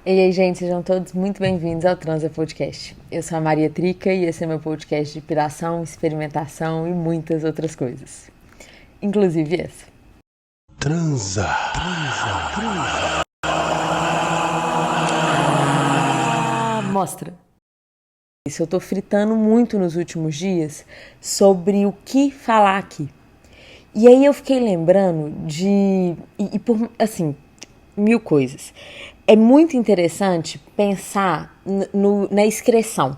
E aí, gente, sejam todos muito bem-vindos ao Transa Podcast. Eu sou a Maria Trica e esse é meu podcast de piração, experimentação e muitas outras coisas. Inclusive essa. Transa. Mostra. Isso eu tô fritando muito nos últimos dias sobre o que falar aqui. E aí eu fiquei lembrando de... por, assim, mil coisas. É muito interessante pensar na excreção,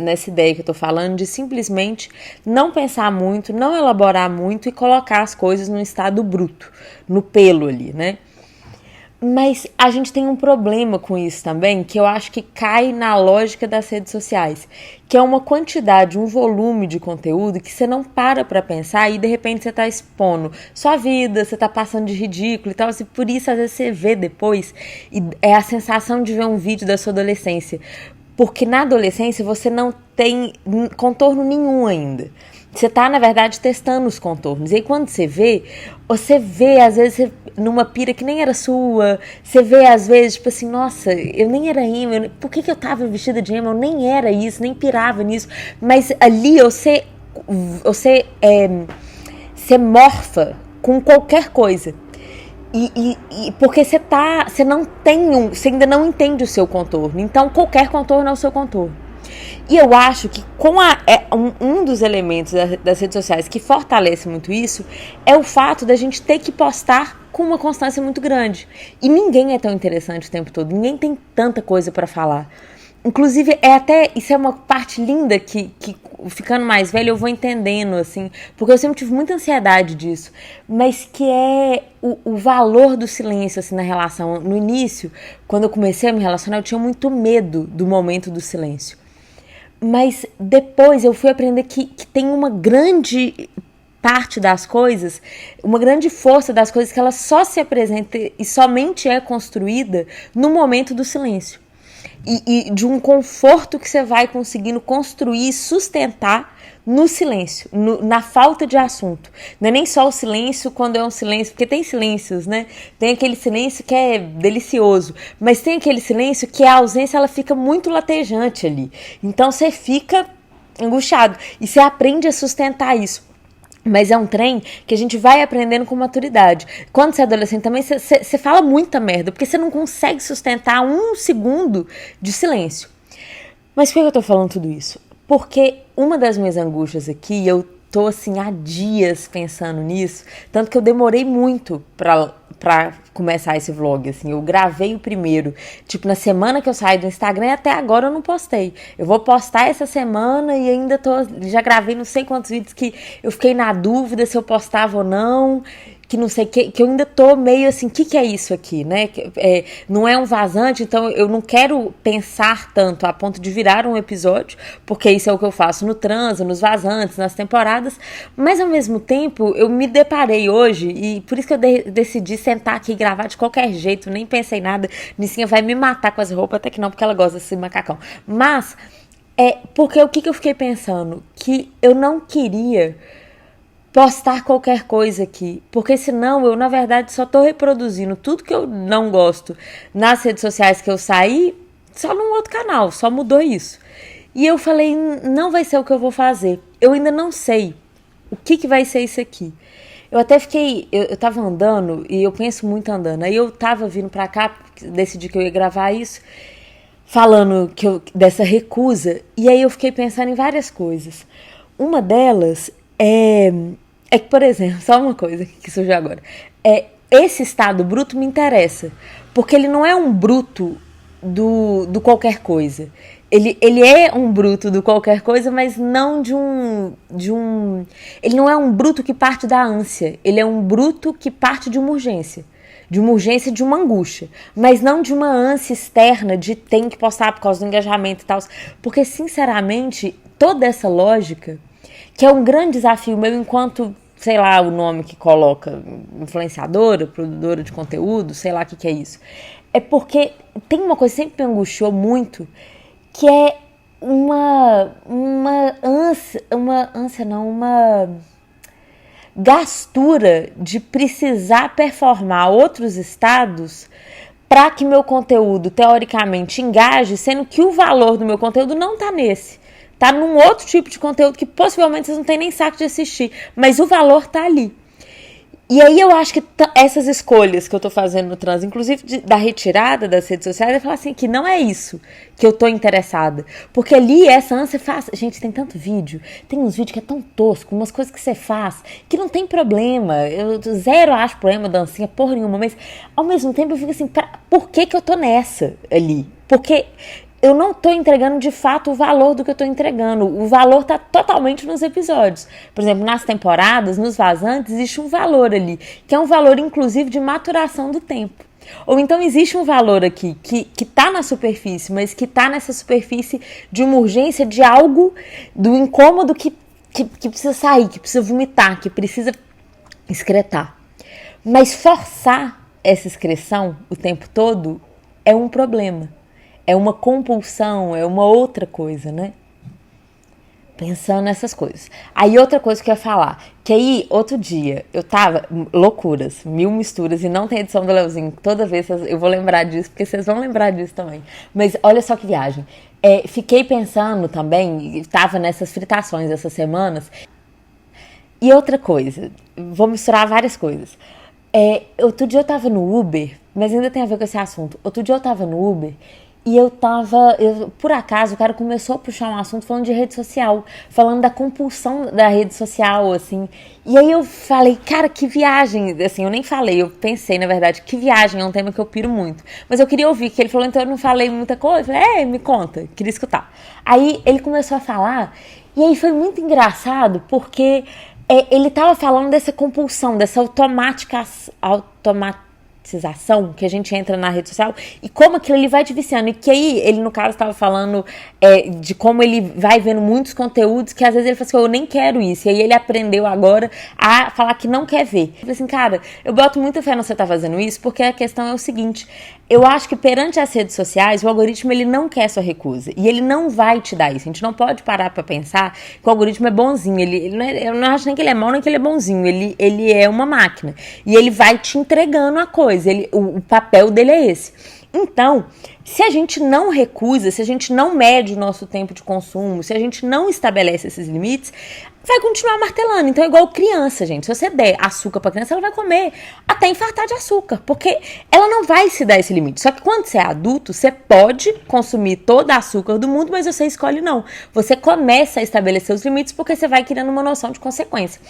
nessa ideia que eu tô falando, de simplesmente não pensar muito, não elaborar muito e colocar as coisas no estado bruto, no pelo ali, né? Mas a gente tem um problema com isso também, que eu acho que cai na lógica das redes sociais, que é uma quantidade, um volume de conteúdo que você não para pra pensar e de repente você tá expondo sua vida, você tá passando de ridículo e tal, assim, por isso às vezes você vê depois e é a sensação de ver um vídeo da sua adolescência, porque na adolescência você não tem contorno nenhum ainda. Você tá, na verdade, testando os contornos. E aí, quando você vê, às vezes, numa pira que nem era sua. Você vê, às vezes, tipo assim, nossa, eu nem era emo. Por que eu tava vestida de emo? Eu nem era isso, nem pirava nisso. Mas ali, você morfa com qualquer coisa. Porque você ainda não entende o seu contorno. Então, qualquer contorno é o seu contorno. E eu acho que um dos elementos das redes sociais que fortalece muito isso é o fato da gente ter que postar com uma constância muito grande. E ninguém é tão interessante o tempo todo, ninguém tem tanta coisa para falar. Inclusive, isso é uma parte linda que ficando mais velha eu vou entendendo, assim, porque eu sempre tive muita ansiedade disso, mas que é o valor do silêncio, assim, na relação. No início, quando eu comecei a me relacionar, eu tinha muito medo do momento do silêncio. Mas depois eu fui aprender que tem uma grande parte das coisas, uma grande força das coisas que ela só se apresenta e somente é construída no momento do silêncio. E de um conforto que você vai conseguindo construir e sustentar no silêncio, na falta de assunto. Não é nem só o silêncio quando é um silêncio, porque tem silêncios, né? Tem aquele silêncio que é delicioso, mas tem aquele silêncio que a ausência ela fica muito latejante ali. Então você fica angustiado e você aprende a sustentar isso. Mas é um trem que a gente vai aprendendo com maturidade. Quando você é adolescente também, você fala muita merda, porque você não consegue sustentar um segundo de silêncio. Mas por que eu tô falando tudo isso? Porque uma das minhas angústias aqui, eu tô assim há dias pensando nisso, tanto que eu demorei muito pra começar esse vlog, assim, eu gravei o primeiro, tipo, na semana que eu saí do Instagram e até agora eu não postei. Eu vou postar essa semana e ainda já gravei não sei quantos vídeos que eu fiquei na dúvida se eu postava ou não, que não sei que eu ainda tô meio assim, o que é isso aqui, né? Não é um vazante, então eu não quero pensar tanto a ponto de virar um episódio, porque isso é o que eu faço no transa, nos vazantes, nas temporadas, mas ao mesmo tempo eu me deparei hoje, e por isso que eu decidi sentar aqui e gravar de qualquer jeito, nem pensei nada, Nissinha vai me matar com as roupas, até que não, porque ela gosta desse macacão, mas porque o que eu fiquei pensando? Que eu não queria postar qualquer coisa aqui, porque senão eu, na verdade, só tô reproduzindo tudo que eu não gosto nas redes sociais que eu saí, só num outro canal, só mudou isso. E eu falei, não vai ser o que eu vou fazer. Eu ainda não sei o que vai ser isso aqui. Eu até fiquei, eu tava andando, e eu penso muito andando, aí eu tava vindo pra cá, decidi que eu ia gravar isso, falando dessa recusa, e aí eu fiquei pensando em várias coisas. Uma delas é que, por exemplo, só uma coisa que surgiu agora. Esse estado bruto me interessa. Porque ele não é um bruto do qualquer coisa. Ele é um bruto do qualquer coisa, mas não de um. Ele não é um bruto que parte da ânsia. Ele é um bruto que parte de uma urgência. De uma urgência, de uma angústia. Mas não de uma ânsia externa de tem que postar por causa do engajamento e tal. Porque, sinceramente, toda essa lógica, que é um grande desafio meu enquanto, sei lá, o nome que coloca, influenciadora, produtora de conteúdo, sei lá o que é isso. É porque tem uma coisa que sempre me angustiou muito, que é uma gastura de precisar performar outros estados para que meu conteúdo, teoricamente, engaje, sendo que o valor do meu conteúdo não tá nesse. Tá num outro tipo de conteúdo que possivelmente vocês não têm nem saco de assistir, mas o valor tá ali. E aí eu acho que essas escolhas que eu tô fazendo no trans, inclusive da retirada das redes sociais, é falar assim, que não é isso que eu tô interessada. Porque ali essa ânsia faz... Gente, tem tanto vídeo, tem uns vídeos que é tão tosco, umas coisas que você faz, que não tem problema. Eu zero acho problema, dancinha, porra nenhuma, mas ao mesmo tempo eu fico assim, por que eu tô nessa ali? Porque eu não tô entregando de fato o valor do que eu tô entregando. O valor tá totalmente nos episódios. Por exemplo, nas temporadas, nos vazantes, existe um valor ali, que é um valor, inclusive, de maturação do tempo. Ou então existe um valor aqui que tá na superfície, mas que tá nessa superfície de uma urgência, de algo, do incômodo que precisa sair, que precisa vomitar, que precisa excretar. Mas forçar essa excreção o tempo todo é um problema. É uma compulsão, é uma outra coisa, né? Pensando nessas coisas. Aí outra coisa que eu ia falar, que aí outro dia eu tava, loucuras, mil misturas, e não tem edição do Leozinho, toda vez eu vou lembrar disso, porque vocês vão lembrar disso também. Mas olha só que viagem. Fiquei pensando também, tava nessas fritações essas semanas, e outra coisa, vou misturar várias coisas. Outro dia eu tava no Uber, mas ainda tem a ver com esse assunto. Outro dia eu tava no Uber e por acaso, o cara começou a puxar um assunto falando de rede social, falando da compulsão da rede social, assim. E aí eu falei, cara, que viagem, assim, eu nem falei, eu pensei, na verdade, que viagem, é um tema que eu piro muito. Mas eu queria ouvir, que ele falou, então eu não falei muita coisa. Eu falei, me conta, queria escutar. Aí ele começou a falar, e aí foi muito engraçado, porque ele tava falando dessa compulsão, dessa automatização que a gente entra na rede social e como aquilo ele vai te viciando. E que aí, ele no caso estava falando de como ele vai vendo muitos conteúdos que às vezes ele fala assim, eu nem quero isso. E aí ele aprendeu agora a falar que não quer ver. Eu falei assim, cara, eu boto muita fé no você tá fazendo isso, porque a questão é o seguinte, eu acho que perante as redes sociais, o algoritmo ele não quer sua recusa. E ele não vai te dar isso. A gente não pode parar pra pensar que o algoritmo é bonzinho. Ele não eu não acho nem que ele é mau, nem que ele é bonzinho. Ele é uma máquina. E ele vai te entregando a coisa. O papel dele é esse. Então, se a gente não recusa, se a gente não mede o nosso tempo de consumo, se a gente não estabelece esses limites, vai continuar martelando. Então é igual criança, gente. Se você der açúcar pra criança, ela vai comer até infartar de açúcar, porque ela não vai se dar esse limite. Só que quando você é adulto, você pode consumir todo o açúcar do mundo, mas você escolhe não. Você começa a estabelecer os limites porque você vai criando uma noção de consequência.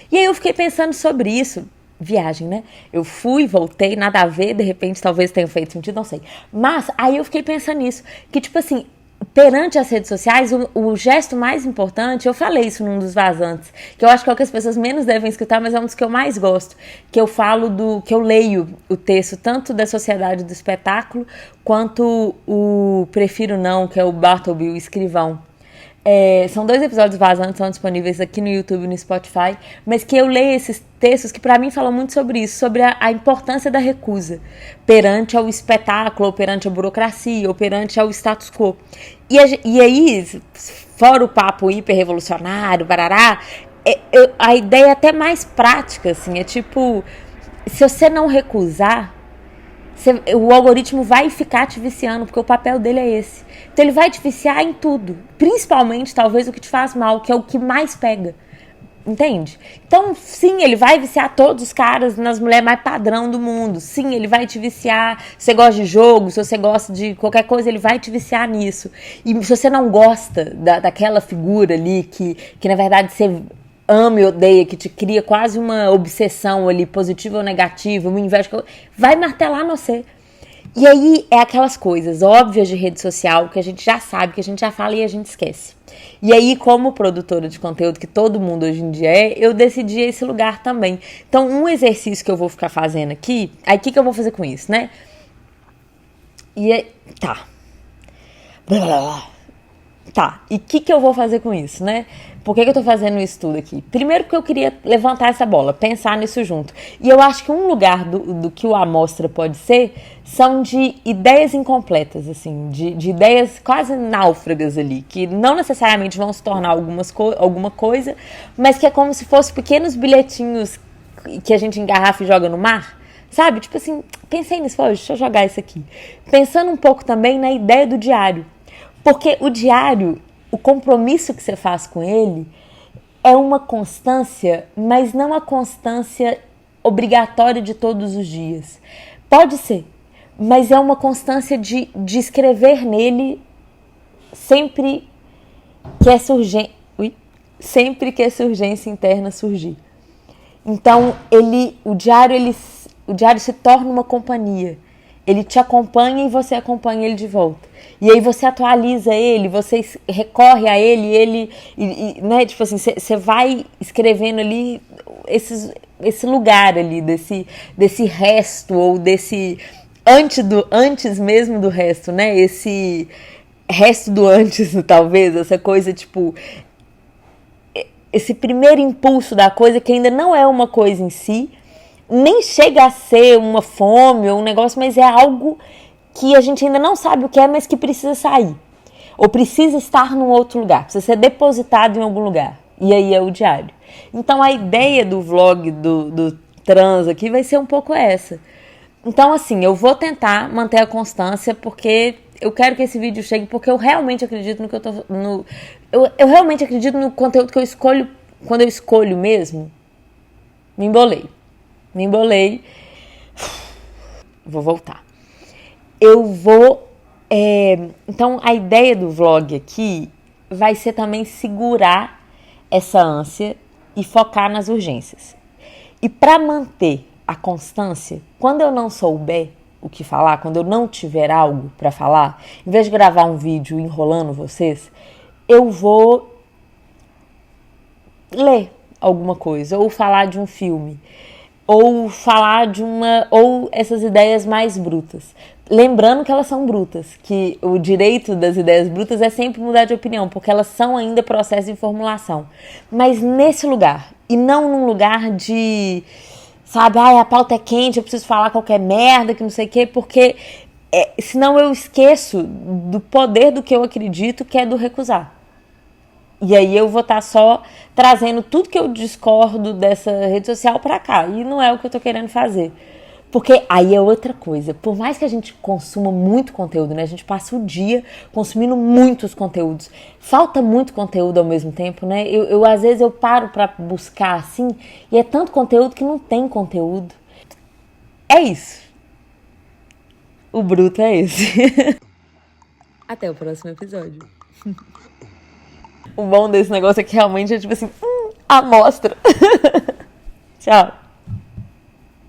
E aí eu fiquei pensando sobre isso. Viagem, né? Eu fui, voltei, nada a ver, de repente talvez tenha feito sentido, não sei. Mas aí eu fiquei pensando nisso, que tipo assim, perante as redes sociais, o gesto mais importante, eu falei isso num dos vazantes, que eu acho que é o que as pessoas menos devem escutar, mas é um dos que eu mais gosto, que eu falo que eu leio o texto, tanto da Sociedade do Espetáculo, quanto o Prefiro Não, que é o Bartleby, o escrivão. São 2 episódios vazantes, são disponíveis aqui no YouTube e no Spotify, mas que eu leio esses textos que pra mim falam muito sobre isso, sobre a importância da recusa perante ao espetáculo, ou perante a burocracia, ou perante ao status quo. E aí, fora o papo hiper-revolucionário, barará, a ideia é até mais prática, assim, é tipo, se você não recusar, o algoritmo vai ficar te viciando, porque o papel dele é esse. Então ele vai te viciar em tudo, principalmente talvez o que te faz mal, que é o que mais pega, entende? Então sim, ele vai viciar todos os caras nas mulheres mais padrão do mundo, sim, ele vai te viciar, se você gosta de jogo, se você gosta de qualquer coisa, ele vai te viciar nisso. E se você não gosta daquela figura ali, que na verdade você ama e odeia, que te cria quase uma obsessão ali, positiva ou negativa, uma inveja, vai martelar no você. E aí é aquelas coisas óbvias de rede social que a gente já sabe, que a gente já fala e a gente esquece. E aí, como produtora de conteúdo, que todo mundo hoje em dia eu decidi esse lugar também. Então, um exercício que eu vou ficar fazendo aqui, aí o que eu vou fazer com isso, né? E aí, tá. Tá, e o que eu vou fazer com isso, né? Por que eu tô fazendo isso tudo aqui? Primeiro porque eu queria levantar essa bola, pensar nisso junto. E eu acho que um lugar do que o Amostra pode ser, são de ideias incompletas, assim, de ideias quase náufragas ali, que não necessariamente vão se tornar alguma coisa, mas que é como se fossem pequenos bilhetinhos que a gente engarrafa e joga no mar, Sabe? Tipo assim, pensei nisso, falei, deixa eu jogar isso aqui. Pensando um pouco também na ideia do diário. Porque o diário, o compromisso que você faz com ele é uma constância, mas não a constância obrigatória de todos os dias. Pode ser, mas é uma constância de escrever nele sempre que essa urgência, sempre que essa urgência interna surgir. Então, o diário se torna uma companhia. Ele te acompanha e você acompanha ele de volta. E aí você atualiza ele, você recorre a ele, né? Tipo assim, você vai escrevendo ali esse lugar ali, desse resto, ou desse antes mesmo do resto, né? Esse resto do antes, talvez, essa coisa, tipo, esse primeiro impulso da coisa que ainda não é uma coisa em si, nem chega a ser uma fome ou um negócio, mas é algo que a gente ainda não sabe o que é, mas que precisa sair. Ou precisa estar num outro lugar, precisa ser depositado em algum lugar. E aí é o diário. Então a ideia do vlog do trans aqui vai ser um pouco essa. Então assim, eu vou tentar manter a constância, porque eu quero que esse vídeo chegue, porque eu realmente acredito no que eu tô... Eu realmente acredito no conteúdo que eu escolho, quando eu escolho mesmo. Me embolei. Vou voltar. Então, a ideia do vlog aqui vai ser também segurar essa ânsia e focar nas urgências. E para manter a constância, quando eu não souber o que falar, quando eu não tiver algo para falar, em vez de gravar um vídeo enrolando vocês, eu vou ler alguma coisa, ou falar de um filme, ou falar ou essas ideias mais brutas. Lembrando que elas são brutas, que o direito das ideias brutas é sempre mudar de opinião, porque elas são ainda processo de formulação. Mas nesse lugar, e não num lugar de, sabe, a pauta é quente, eu preciso falar qualquer merda, que não sei o quê, porque senão eu esqueço do poder do que eu acredito, que é do recusar. E aí eu vou estar só trazendo tudo que eu discordo dessa rede social pra cá. E não é o que eu tô querendo fazer. Porque aí é outra coisa. Por mais que a gente consuma muito conteúdo, né? A gente passa o dia consumindo muitos conteúdos. Falta muito conteúdo ao mesmo tempo, né? Às vezes eu paro pra buscar assim, e é tanto conteúdo que não tem conteúdo. É isso. O bruto é esse. Até o próximo episódio. O bom desse negócio é que realmente é tipo assim, amostra. Tchau.